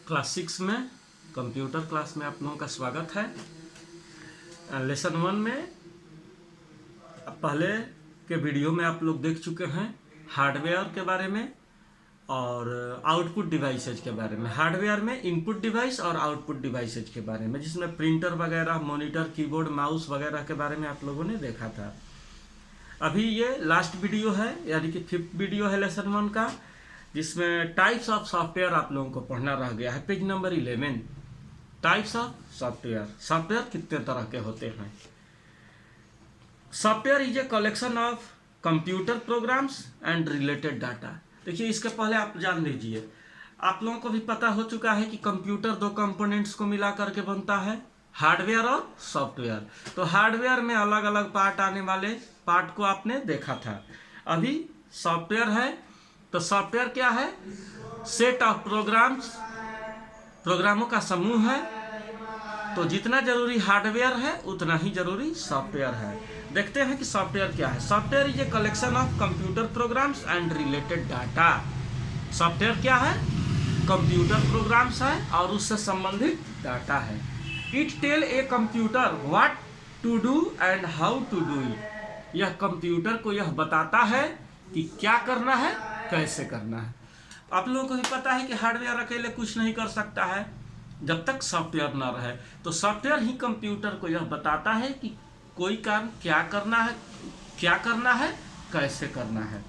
Class 6 में computer class में आप लोगों का स्वागत है। लेसन 1 में पहले के वीडियो में आप लोग देख चुके हैं हार्डवेयर के बारे में और आउटपुट डिवाइसेज के बारे में। हार्डवेयर में इनपुट डिवाइस और आउटपुट डिवाइसेज के बारे में, जिसमें प्रिंटर वगैरह, मॉनिटर, कीबोर्ड, माउस वगैरह के बारे में आप लोगों ने देखा था। अभी ये लास्ट वीडियो है, यानी कि 5th वीडियो है लेसन 1 का, जिसमें टाइप्स ऑफ सॉफ्टवेयर आप लोगों को पढ़ना रह गया है। Page number 11, types of software. Software कितने तरह के होते हैं। Software is a collection of computer programs and related data. देखिए, इसके पहले आप जान लीजिए, आप लोगों को भी पता हो चुका है कि कंप्यूटर दो कंपोनेंट्स को मिला करके बनता है, हार्डवेयर और सॉफ्टवेयर। तो हार्डवेयर में अलग अलग पार्ट आने वाले पार्ट को आपने देखा था। अभी सॉफ्टवेयर है, तो सॉफ्टवेयर क्या है? सेट ऑफ प्रोग्राम्स, प्रोग्रामों का समूह है। तो जितना जरूरी हार्डवेयर है उतना ही जरूरी सॉफ्टवेयर है। देखते हैं कि सॉफ्टवेयर क्या है। Software is a collection of computer programs and related data. Software क्या है? कंप्यूटर प्रोग्राम्स है और उससे संबंधित डाटा है। It tell a computer what to do and how to do it. यह कंप्यूटर को यह बताता है कि क्या करना है, कैसे करना है। आप लोगों को भी पता है कि हार्डवेयर अकेले कुछ नहीं कर सकता है जब तक सॉफ्टवेयर ना रहे। तो सॉफ्टवेयर ही कंप्यूटर को यह बताता है कि कोई काम क्या करना है, कैसे करना है,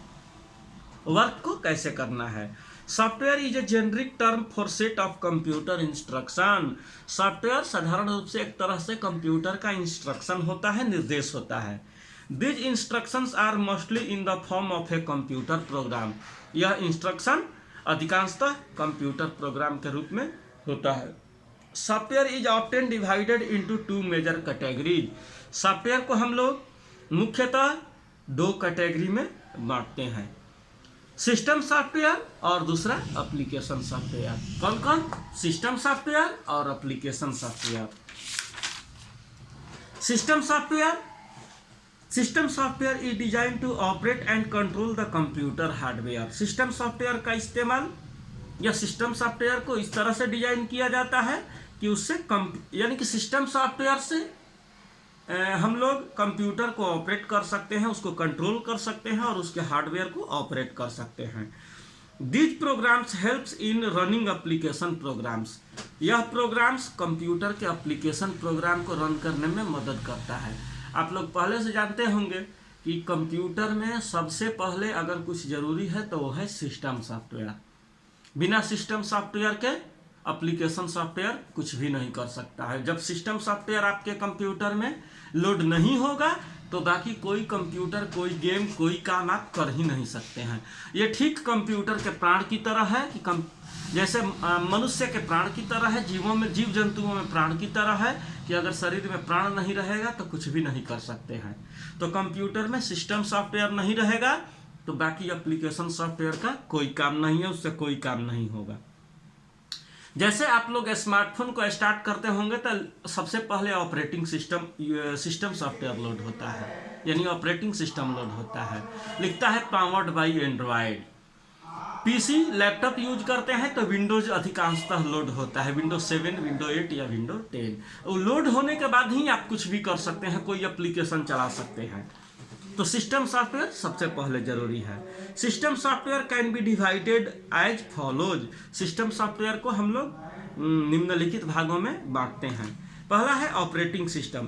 वर्क को कैसे करना है। Software is a generic term for set of computer instruction. Software साधारण रूप से एक तरह से कंप्यूटर का इंस्ट्रक्शन होता है, निर्देश होता है। These instructions are mostly in the form of a computer program। यह इंस्ट्रक्शन अधिकांशतः कंप्यूटर प्रोग्राम के रूप में होता है। Software is often divided into 2 major categories. Software को हम लोग मुख्यतः 2 कैटेगरी में बांटते हैं, सिस्टम सॉफ्टवेयर और दूसरा एप्लीकेशन सॉफ्टवेयर। कौन कौन? सिस्टम सॉफ्टवेयर और application software. System software is design to operate and control the computer hardware. System software का इस्तेमाल या सिस्टम सॉफ्टवेयर को इस तरह से डिजाइन किया जाता है कि उससे यानी कि सिस्टम सॉफ्टवेयर से हम लोग कंप्यूटर को ऑपरेट कर सकते हैं, उसको कंट्रोल कर सकते हैं और उसके हार्डवेयर को ऑपरेट कर सकते हैं। These programs helps in running application programs. यह प्रोग्राम्स कंप्यूटर के एप्लीकेशन प्रोग्राम को रन करने में मदद करता है। आप लोग पहले से जानते होंगे कि कंप्यूटर में सबसे पहले अगर कुछ जरूरी है तो वो है सिस्टम सॉफ्टवेयर। बिना सिस्टम सॉफ्टवेयर के एप्लीकेशन सॉफ्टवेयर कुछ भी नहीं कर सकता है। जब सिस्टम सॉफ्टवेयर आपके कंप्यूटर में लोड नहीं होगा तो बाकी कोई कंप्यूटर, कोई गेम, कोई काम आप कर ही नहीं सकते हैं। ये ठीक कंप्यूटर के प्राण की तरह है कि जैसे मनुष्य के प्राण की तरह है, जीव जंतुओं में प्राण की तरह है कि अगर शरीर में प्राण नहीं रहेगा तो कुछ भी नहीं कर सकते हैं। तो कंप्यूटर में सिस्टम सॉफ्टवेयर नहीं रहेगा तो बाकी एप्लीकेशन सॉफ्टवेयर का कोई काम नहीं है, उससे कोई काम नहीं होगा। जैसे आप लोग स्मार्टफोन को स्टार्ट करते होंगे तो सबसे पहले ऑपरेटिंग सिस्टम सॉफ्टवेयर लोड होता है, यानी ऑपरेटिंग सिस्टम लोड होता है। लिखता है powered by Android. PC, laptop use करते हैं तो विंडोज अधिकांशतः लोड होता है, विंडोज 7, विंडो 8 या विंडो 10। वो लोड होने के बाद ही आप कुछ भी कर सकते हैं, कोई एप्लीकेशन चला सकते हैं। तो सिस्टम सॉफ्टवेयर सबसे पहले जरूरी है। System software can be divided as follows. System software को हम लोग निम्नलिखित भागों में बांटते हैं। पहला है operating system.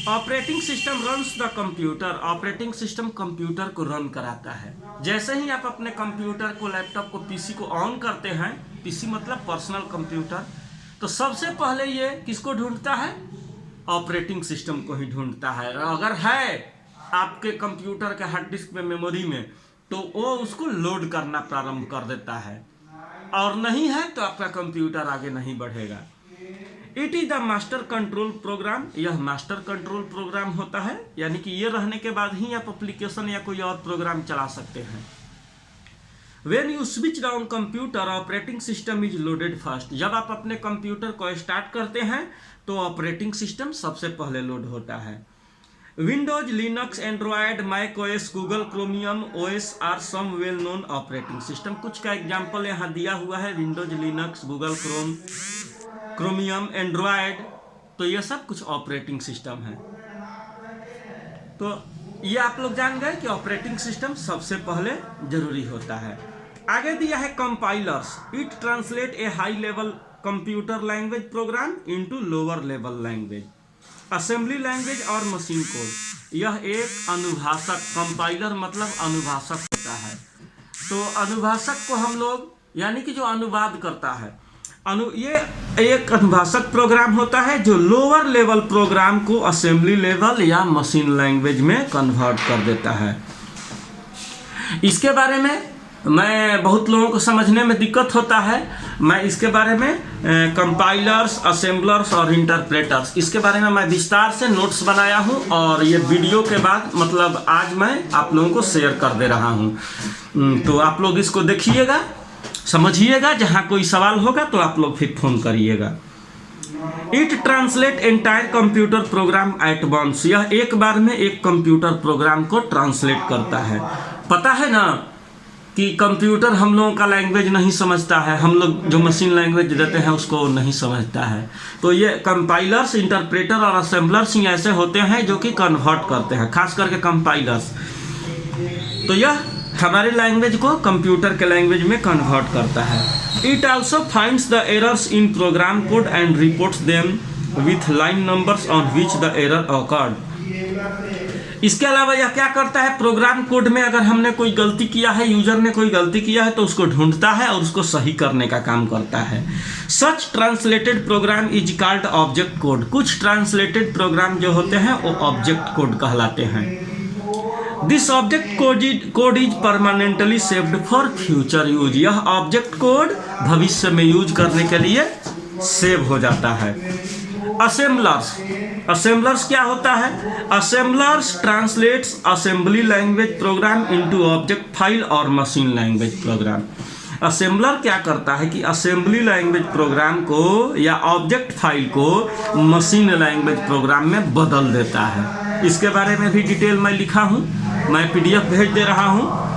Operating system runs the computer. Operating system computer को रन कराता है। जैसे ही आप अपने कंप्यूटर को, लैपटॉप को, पीसी को ऑन करते हैं, पीसी मतलब पर्सनल कंप्यूटर, तो सबसे पहले ये किसको ढूंढता है? ऑपरेटिंग सिस्टम को ही ढूंढता है। अगर है आपके कंप्यूटर के हार्ड डिस्क में, मेमोरी में, तो वो उसको लोड करना प्रारंभ कर देता है, और नहीं है तो आपका कंप्यूटर आगे नहीं बढ़ेगा। It is the master control program. यह मास्टर कंट्रोल प्रोग्राम होता है, यानी कि ये रहने के बाद ही आप एप्लीकेशन या कोई और प्रोग्राम चला सकते हैं। When you switch on computer, operating system is loaded first. जब आप अपने कंप्यूटर को स्टार्ट करते हैं तो ऑपरेटिंग सिस्टम सबसे पहले लोड होता है। Windows, Linux, Android, Mac OS, Google Chromium OS are some well known operating system. कुछ का एग्जाम्पल यहाँ दिया हुआ है, Windows, Linux, Google Chromium, Android, तो ये सब कुछ ऑपरेटिंग सिस्टम है। तो ये आप लोग जान गए कि ऑपरेटिंग सिस्टम सबसे पहले जरूरी होता है। आगे दिया है compilers, it translate A high level computer language program into lower level language, assembly language और मशीन कोड। यह एक अनुभाषक, कंपाइलर मतलब अनुभाषक होता है। तो अनुभाषक को हम लोग यानी कि जो अनुवाद करता है, ये एक अनुभाषक प्रोग्राम होता है जो लोअर लेवल प्रोग्राम को असेंबली लेवल या मशीन लैंग्वेज में कन्वर्ट कर देता है। इसके बारे में मैं बहुत लोगों को समझने में दिक्कत होता है, मैं इसके बारे में कंपाइलर्स, असेंबलर्स और इंटरप्रेटर्स, इसके बारे में मैं विस्तार से नोट्स बनाया हूं और ये वीडियो के बाद मतलब आज मैं आप लोगों को शेयर कर दे रहा हूं। तो आप लोग इसको देखिएगा, समझिएगा, जहां कोई सवाल होगा तो आप लोग फिर फोन करिएगा। It translate entire computer program at once, यह एक बार में एक कंप्यूटर प्रोग्राम को ट्रांसलेट करता है। पता है ना कि कंप्यूटर हम लोगों का लैंग्वेज नहीं समझता है, हम लोग जो मशीन लैंग्वेज देते हैं उसको नहीं समझता है। तो ये कंपाइलर्स, इंटरप्रेटर और असेंबलर्स ही ऐसे होते हैं जो कि कन्वर्ट करते हैं, खास करके कंपाइलर्स। तो यह हमारे लैंग्वेज को कंप्यूटर के लैंग्वेज में कन्वर्ट करता है। It also finds the errors in program code and reports them with line numbers on which the error occurred. इसके अलावा यह क्या करता है, प्रोग्राम कोड में अगर हमने कोई गलती किया है, यूजर ने कोई गलती किया है तो उसको ढूंढता है और उसको सही करने का काम करता है। Such translated program is called object code. कुछ ट्रांसलेटेड प्रोग्राम जो होते हैं वो ऑब्जेक्ट कोड कहलाते हैं। This object code is permanently saved for future use. यह ऑब्जेक्ट कोड भविष्य में यूज करने के लिए सेव हो जाता है। असेंबलर्स क्या होता है? Assemblers translates assembly language program into object file और मशीन लैंग्वेज प्रोग्राम। असेंबलर क्या करता है कि असेंबली लैंग्वेज प्रोग्राम को या ऑब्जेक्ट फाइल को मशीन लैंग्वेज प्रोग्राम में बदल देता है। इसके बारे में भी डिटेल मैं लिखा हूँ, मैं PDF भेज दे रहा हूँ।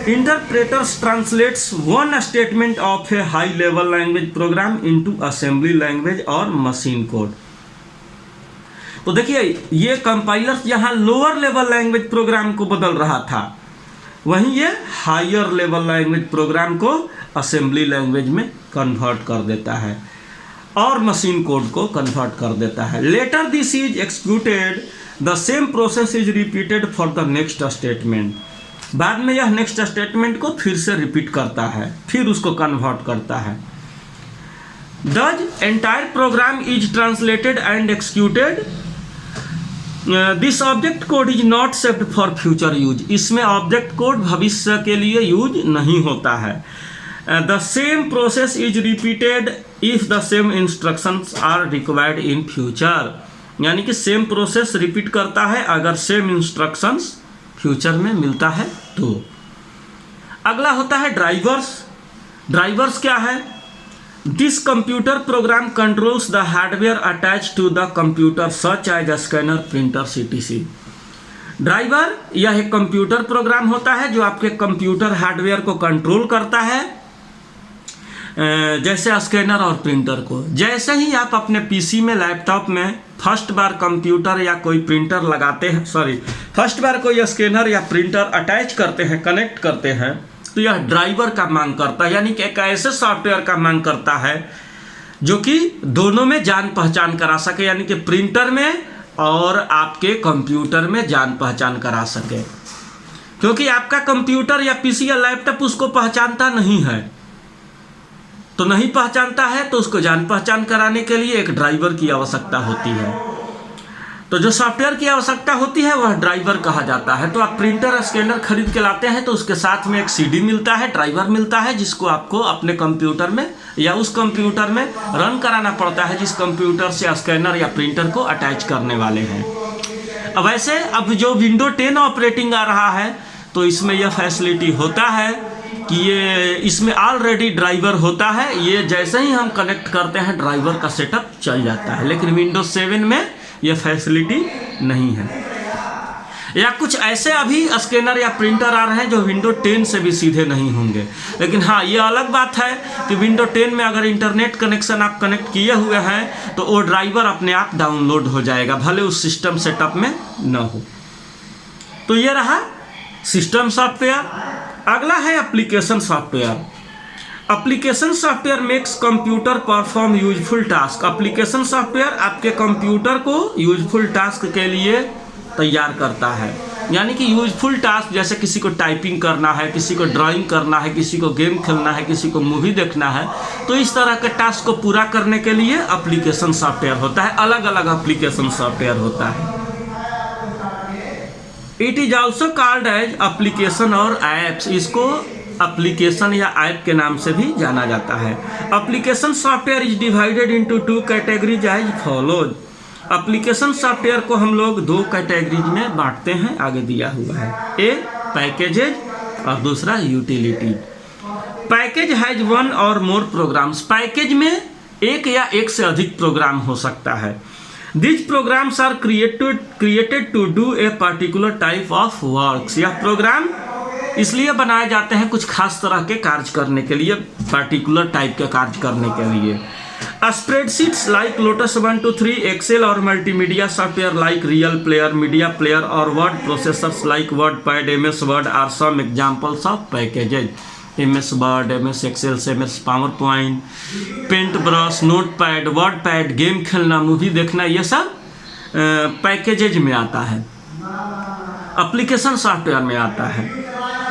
Interpreters translates one statement of A high level language program into assembly language और मशीन कोड। तो देखिए, ये कंपाइलर्स यहाँ लोअर लेवल लैंग्वेज प्रोग्राम को बदल रहा था, वहीं ये हायर लेवल लैंग्वेज प्रोग्राम को असेंबली लैंग्वेज में कन्वर्ट कर देता है और मशीन कोड को कन्वर्ट कर देता है। Later this is executed, the same process is repeated for the next statement. बाद में यह नेक्स्ट स्टेटमेंट को फिर से रिपीट करता है, फिर उसको कन्वर्ट करता है। Thus entire program is translated and executed. This object code is not saved for future use. इसमें ऑब्जेक्ट कोड भविष्य के लिए यूज नहीं होता है। The same process is repeated if the same instructions are required in future. यानी कि same process repeat करता है अगर सेम इंस्ट्रक्शंस फ्यूचर में मिलता है तो। अगला होता है ड्राइवर्स क्या है? This computer program controls the hardware attach to the computer such as scanner, printer, CTC। Driver यह एक कंप्यूटर प्रोग्राम होता है जो आपके कंप्यूटर हार्डवेयर को कंट्रोल करता है, जैसे स्कैनर और प्रिंटर को। जैसे ही आप अपने PC में, लैपटॉप में फर्स्ट बार कंप्यूटर या कोई प्रिंटर लगाते हैं, फर्स्ट बार कोई स्कैनर या प्रिंटर अटैच करते हैं, कनेक्ट करते हैं, तो यह ड्राइवर का मांग करता है। यानी कि एक ऐसे सॉफ्टवेयर का मांग करता है जो कि दोनों में जान पहचान करा सके, यानी कि प्रिंटर में और आपके कंप्यूटर में जान पहचान करा सके। क्योंकि आपका कंप्यूटर या PC या लैपटॉप उसको पहचानता नहीं है, तो नहीं पहचानता है तो उसको जान पहचान कराने के लिए एक ड्राइवर की आवश्यकता होती है। तो जो सॉफ्टवेयर की आवश्यकता होती है वह ड्राइवर कहा जाता है। तो आप प्रिंटर, स्कैनर खरीद के लाते हैं तो उसके साथ में एक CD मिलता है, ड्राइवर मिलता है, जिसको आपको अपने कंप्यूटर में या उस कंप्यूटर में रन कराना पड़ता है जिस कंप्यूटर से स्कैनर या प्रिंटर को अटैच करने वाले हैं। अब वैसे अब जो विंडो 10 ऑपरेटिंग आ रहा है तो इसमें यह फैसिलिटी होता है कि ये इसमें ऑलरेडी ड्राइवर होता है, ये जैसे ही हम कनेक्ट करते हैं ड्राइवर का सेटअप चल जाता है। लेकिन विंडोज 7 में ये फैसिलिटी नहीं है। या कुछ ऐसे अभी स्कैनर या प्रिंटर आ रहे हैं जो विंडो 10 से भी सीधे नहीं होंगे। लेकिन हाँ, ये अलग बात है कि विंडो 10 में अगर इंटरनेट कनेक्शन आप कनेक्ट किए हुए हैं तो वो ड्राइवर अपने आप डाउनलोड हो जाएगा, भले उस सिस्टम सेटअप में न हो। तो ये रहा सिस्टम सॉफ्टवेयर। अगला है application software. Application software makes computer perform useful task. Application software आपके कंप्यूटर को यूजफुल टास्क के लिए तैयार करता है। यानी कि यूजफुल टास्क जैसे किसी को टाइपिंग करना है, किसी को ड्राइंग करना है, किसी को गेम खेलना है, किसी को मूवी देखना है, तो इस तरह के टास्क को पूरा करने के लिए एप्लीकेशन सॉफ्टवेयर होता है। अलग अलग एप्लीकेशन सॉफ्टवेयर होता है। It is also called as application or apps. इसको एप्लीकेशन या ऐप के नाम से भी जाना जाता है। Application software is divided into 2 categories as follows. Application software को हम लोग 2 कैटेगरीज में बांटते हैं, आगे दिया हुआ है। ए पैकेजेज और दूसरा यूटिलिटी। पैकेज हैज 1 और मोर प्रोग्राम्स। पैकेज में एक या एक से अधिक प्रोग्राम हो सकता है। These programs are created to do a particular type of works। यह प्रोग्राम इसलिए बनाए जाते हैं कुछ खास तरह के कार्य करने के लिए, पर्टिकुलर टाइप के कार्य करने के लिए। Spreadsheets like Lotus 1 to 3, Excel और multimedia software like Real Player, media player और word processors like WordPad, MS Word are some examples of packages. MS Word, MS Excel, MS PowerPoint, paintbrush, Notepad, WordPad, game खेलना, movie देखना, ये सब packages में आता है, application software में आता है।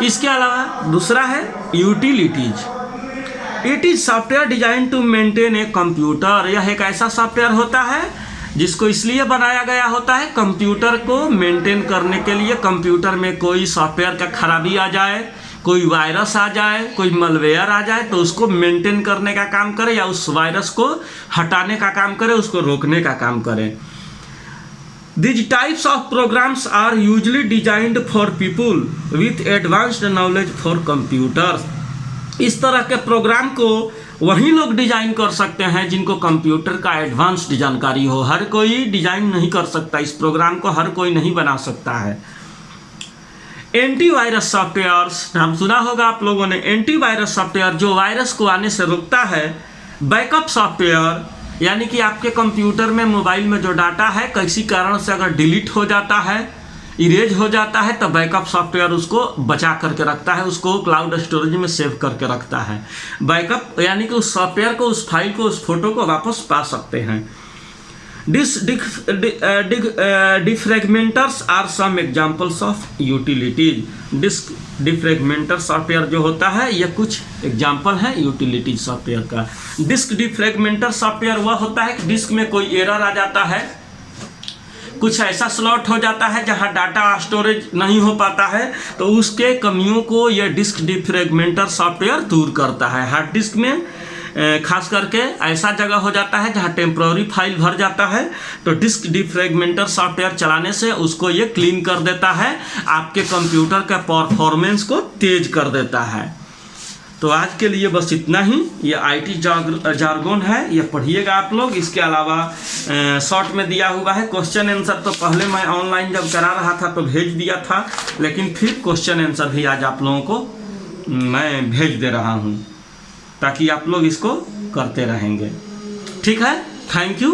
इसके अलावा दूसरा है utilities. It is software design to maintain a computer. यह एक ऐसा सॉफ्टवेयर होता है जिसको इसलिए बनाया गया होता है कंप्यूटर को मेंटेन करने के लिए। कंप्यूटर में कोई सॉफ्टवेयर का खराबी आ जाए, कोई वायरस आ जाए, कोई मलवेयर आ जाए, तो उसको मेंटेन करने का काम करे या उस वायरस को हटाने का काम करे, उसको रोकने का काम करे। These types of programs are usually designed for people with advanced knowledge for computers। इस तरह के प्रोग्राम को वही लोग डिजाइन कर सकते हैं जिनको कंप्यूटर का एडवांस्ड जानकारी हो। हर कोई डिजाइन नहीं कर सकता, इस प्रोग्राम को हर कोई नहीं बना सकता है। एंटीवायरस सॉफ्टवेयर्स, नाम सुना होगा आप लोगों ने। एंटीवायरस सॉफ्टवेयर जो वायरस को आने से रोकता है। बैकअप सॉफ्टवेयर, यानी कि आपके कंप्यूटर में, मोबाइल में जो डाटा है किसी कारण से अगर डिलीट हो जाता है, इरेज हो जाता है, तो बैकअप सॉफ्टवेयर उसको बचा करके रखता है, उसको क्लाउड स्टोरेज में सेव करके रखता है। बैकअप यानी कि उस सॉफ्टवेयर को, उस फाइल को, उस फोटो को वापस पा सकते हैं। Defragmenters are some examples of utilities. Disk defragmenter software जो होता है, यह कुछ एग्जांपल है यूटिलिटी सॉफ्टवेयर का। डिस्क डिफ्रेगमेंटर सॉफ्टवेयर वह होता है कि डिस्क में कोई एरर आ जाता है, कुछ ऐसा स्लॉट हो जाता है जहां डाटा स्टोरेज नहीं हो पाता है, तो उसके कमियों को यह डिस्क डिफ्रेगमेंटर सॉफ्टवेयर दूर करता है। हार्ड डिस्क में खास करके ऐसा जगह हो जाता है जहां टेम्प्रोरी फाइल भर जाता है, तो डिस्क डिफ्रेगमेंटर सॉफ्टवेयर चलाने से उसको ये क्लीन कर देता है, आपके कंप्यूटर के परफॉर्मेंस को तेज कर देता है। तो आज के लिए बस इतना ही। ये IT जार्गन है, ये पढ़िएगा आप लोग। इसके अलावा शॉर्ट में दिया हुआ है क्वेश्चन आंसर। तो पहले मैं ऑनलाइन जब करा रहा था तो भेज दिया था, लेकिन फिर क्वेश्चन आंसर भी आज आप लोगों को मैं भेज दे रहा हूँ ताकि आप लोग इसको करते रहेंगे। ठीक है, थैंक यू।